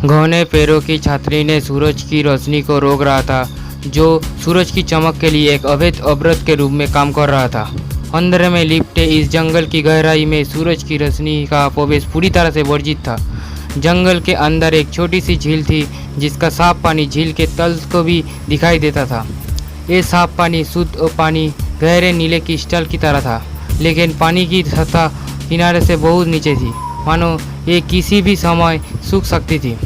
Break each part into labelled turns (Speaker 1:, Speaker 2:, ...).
Speaker 1: घने पैरों की छतरी ने सूरज की रोशनी को रोक रहा था, जो सूरज की चमक के लिए एक अवैध अवरोध के रूप में काम कर रहा था। अंधेरे में लिपटे इस जंगल की गहराई में सूरज की रोशनी का प्रवेश पूरी तरह से वर्जित था। जंगल के अंदर एक छोटी सी झील थी, जिसका साफ पानी झील के तल को भी दिखाई देता था। ये साफ पानी शुद्ध पानी गहरे नीले क्रिस्टल की तरह था, लेकिन पानी की सतह किनारे से बहुत नीचे थी, मानो ये किसी भी समय सूख सकती थी।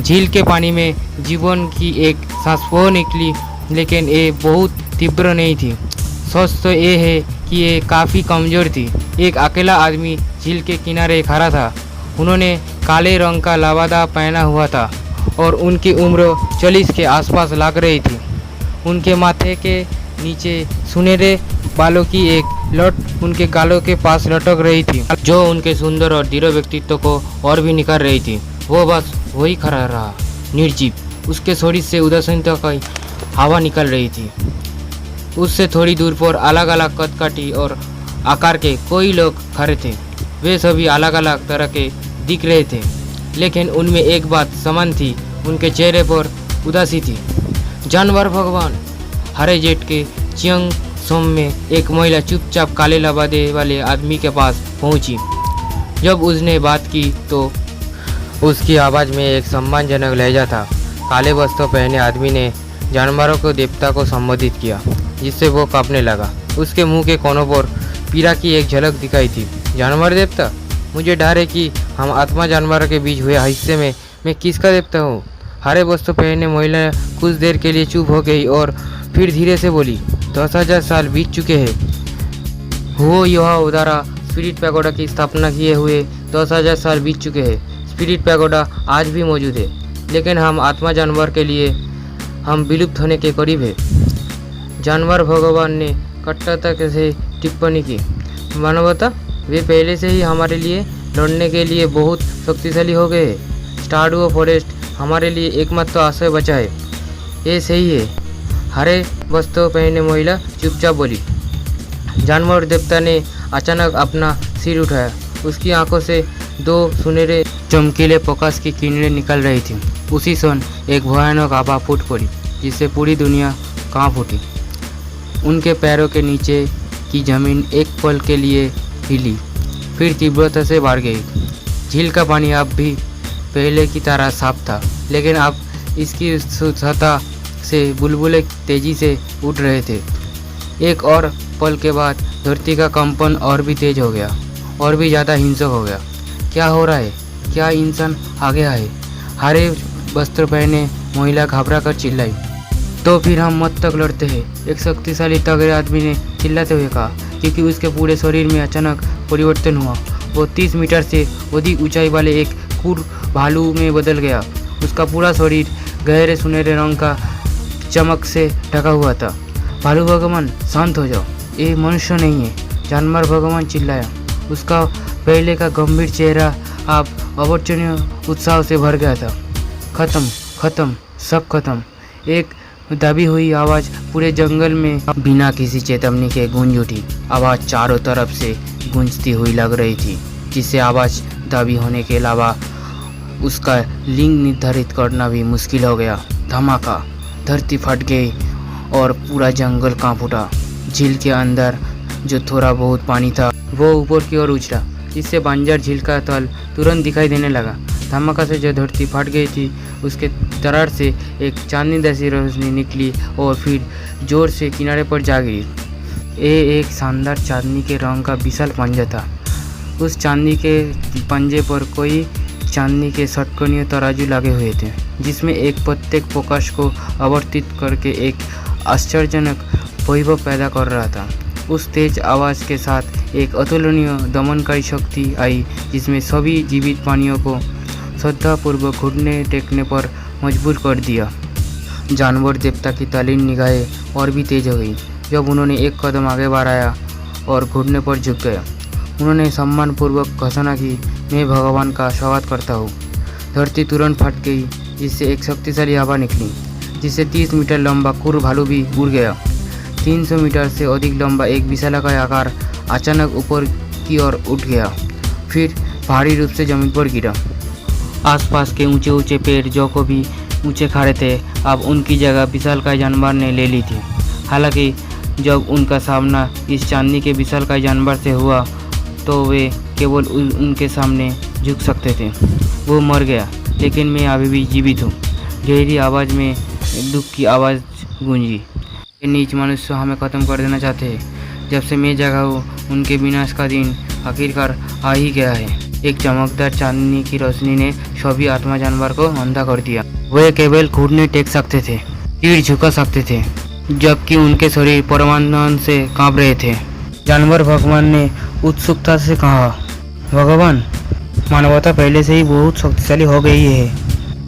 Speaker 1: झील के पानी में जीवन की एक सांस वो निकली, लेकिन ये बहुत तीव्र नहीं थी। सच तो ये है कि ये काफ़ी कमज़ोर थी। एक अकेला आदमी झील के किनारे खड़ा था। उन्होंने काले रंग का लबादा पहना हुआ था और उनकी उम्र 40 के आसपास लग रही थी। उनके माथे के नीचे सुनहरे बालों की एक लट उनके गालों के पास लटक रही थी, जो उनके सुंदर और दृढ़ व्यक्तित्व को और भी निखार रही थी। वो बस वही खड़ा रहा, निर्जीव। उसके शरीर से उदासीनता की हवा निकल रही थी। उससे थोड़ी दूर पर अलग अलग कद काठी और आकार के कई लोग खड़े थे। वे सभी अलग अलग तरह के दिख रहे थे, लेकिन उनमें एक बात समान थी, उनके चेहरे पर उदासी थी। जानवर भगवान हरे जेठ के चियंग सोम में एक महिला चुपचाप काले लबादे वाले आदमी के पास पहुंची। जब उसने बात की तो उसकी आवाज़ में एक सम्मानजनक लहजा था। काले वस्त्र पहने आदमी ने जानवरों को देवता को संबोधित किया, जिससे वो कांपने लगा। उसके मुंह के कोनों पर पीड़ा की एक झलक दिखाई थी। जानवर देवता? मुझे डर है कि हम आत्मा जानवरों के बीच हुए हिस्से में मैं किसका देवता हूँ? हरे वस्त्र पहने महिला कुछ देर के लिए चुप हो गई और फिर धीरे से बोली, 10,000 साल बीत चुके हैं। वो यह उदारा स्पिरिट पैगोडा की स्थापना किए हुए 10,000 साल बीत चुके हैं। स्पिरिट पैगोडा आज भी मौजूद है, लेकिन हम आत्मा जानवर के लिए हम विलुप्त होने के करीब है। जानवर भगवान ने कट्टरता से टिप्पणी की। मानवता? वे पहले से ही हमारे लिए लड़ने के लिए बहुत शक्तिशाली हो गए हैं। स्टारडुओ फॉरेस्ट हमारे लिए एकमात्र आश्रय बचा है। ये सही है, हरे वस्त्र पहने महिला चुपचाप बोली। जानवर देवता ने अचानक अपना सिर उठाया। उसकी आंखों से दो सुनहरे चमकीले प्रकाश की किरणें निकल रही थी। उसी क्षण एक भयानक आभा फूट पड़ी, जिससे पूरी दुनिया कांप उठी। उनके पैरों के नीचे की जमीन एक पल के लिए हिली, फिर तीव्रता से बढ़ गई। झील का पानी अब भी पहले की तरह साफ था, लेकिन अब इसकी सतह से बुलबुले तेजी से उठ रहे थे। एक और पल के बाद धरती का कंपन और भी तेज हो गया, और भी ज़्यादा हिंसक हो गया। क्या हो रहा है? क्या इंसान आ गया है? हरे वस्त्र पहने महिला घबरा कर चिल्लाई। तो फिर हम मत तक लड़ते हैं, एक शक्तिशाली तगड़े आदमी ने चिल्लाते हुए कहा, क्योंकि उसके पूरे शरीर में अचानक परिवर्तन हुआ। वो 30 मीटर से अधिक ऊंचाई वाले एक क्रूर भालू में बदल गया। उसका पूरा शरीर गहरे सुनहरे रंग का चमक से ढका हुआ था। भालू भगवान, शांत हो जाओ, ये मनुष्य नहीं है, जानवर भगवान चिल्लाया। उसका पहले का गंभीर चेहरा अब अवर्चनीय उत्साह से भर गया था। खत्म, खत्म, सब खत्म। एक दबी हुई आवाज़ पूरे जंगल में बिना किसी चेतावनी के गूंज उठी। आवाज़ चारों तरफ से गूंजती हुई लग रही थी, जिससे आवाज़ दबी होने के अलावा उसका लिंग निर्धारित करना भी मुश्किल हो गया। धमाका, धरती फट गई और पूरा जंगल कांप उठा। झील के अंदर जो थोड़ा बहुत पानी था वो ऊपर की ओर उछला, जिससे बंजर झील का तल तुरंत दिखाई देने लगा। धमाका से जो धरती फट गई थी, उसके तरार से एक चांदनी जैसी रोशनी निकली और फिर जोर से किनारे पर जा गिरी। ये एक शानदार चांदनी के रंग का विशाल पंजा था। उस चांदी के पंजे पर कोई चांदनी के षटकोणीय तराजू लगे हुए थे, जिसमें एक प्रत्येक प्रकाश को आवर्तित करके एक आश्चर्यजनक वैभव पैदा कर रहा था। उस तेज आवाज़ के साथ एक अतुलनीय दमनकारी शक्ति आई, जिसमें सभी जीवित प्राणियों को श्रद्धापूर्वक घुटने टेकने पर मजबूर कर दिया। जानवर देवता की तल्लीन निगाहें और भी तेज हो गई जब उन्होंने एक कदम आगे बढ़ाया और घुटने पर झुक गया। उन्होंने सम्मानपूर्वक घोषणा की, मैं भगवान का स्वागत करता हूँ। धरती तुरंत फट गई, जिससे एक शक्तिशाली हवा निकली, जिससे 30 मीटर लंबा क्रूर भालू भी उड़ गया। 300 मीटर से अधिक लंबा एक विशालाकाय आकार अचानक ऊपर की ओर उठ गया, फिर भारी रूप से जमीन पर गिरा। आसपास के ऊंचे ऊंचे पेड़ जो को भी ऊंचे खड़े थे, अब उनकी जगह विशालकाय जानवर ने ले ली थी। हालांकि जब उनका सामना इस चांदनी के विशालकाय जानवर से हुआ तो वे केवल उनके सामने झुक सकते थे। वो मर गया, लेकिन मैं अभी भी जीवित हूँ। गहरी आवाज़ में दुख की आवाज़ गूंजी। ये नीच मनुष्य हमें ख़त्म कर देना चाहते हैं। जब से मैं जगा हूँ, उनके विनाश का दिन आखिरकार आ ही गया है। एक चमकदार चांदनी की रोशनी ने सभी आत्मा जानवर को अंधा कर दिया। वे केवल घुटने टेक सकते थे, तीर झुका सकते थे, जबकि उनके शरीर परमानंद से कांप रहे थे। जानवर भगवान ने उत्सुकता से कहा, भगवान, मानवता पहले से ही बहुत शक्तिशाली हो गई है,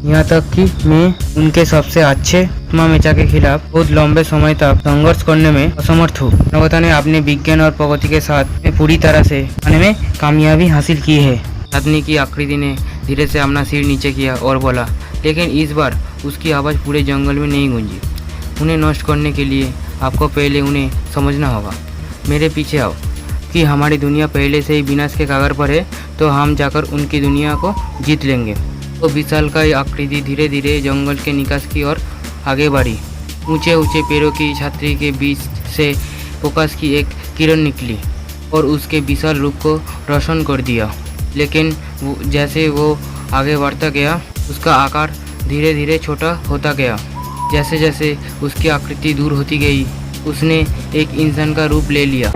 Speaker 1: यहाँ तक कि मैं उनके सबसे अच्छे आत्मा के खिलाफ बहुत लंबे समय तक संघर्ष करने में असमर्थ हूँ। मानवता ने अपने विज्ञान और प्रगति के साथ पूरी तरह से आने में कामयाबी हासिल की है। चांदनी की आकृति ने धीरे से अपना सिर नीचे किया और बोला, लेकिन इस बार उसकी आवाज़ पूरे जंगल में नहीं गूंजी। उन्हें नष्ट करने के लिए आपको पहले उन्हें समझना होगा। मेरे पीछे आओ। कि हमारी दुनिया पहले से ही विनाश के कगार पर है, तो हम जाकर उनकी दुनिया को जीत लेंगे। तो विशालकाय आकृति धीरे धीरे जंगल के निकास की ओर आगे बढ़ी। ऊंचे ऊंचे पेड़ों की छात्री के बीच से प्रकाश की एक किरण निकली और उसके विशाल रूप को रोशन कर दिया। लेकिन जैसे वो आगे बढ़ता गया, उसका आकार धीरे धीरे छोटा होता गया। जैसे जैसे उसकी आकृति दूर होती गई, उसने एक इंसान का रूप ले लिया।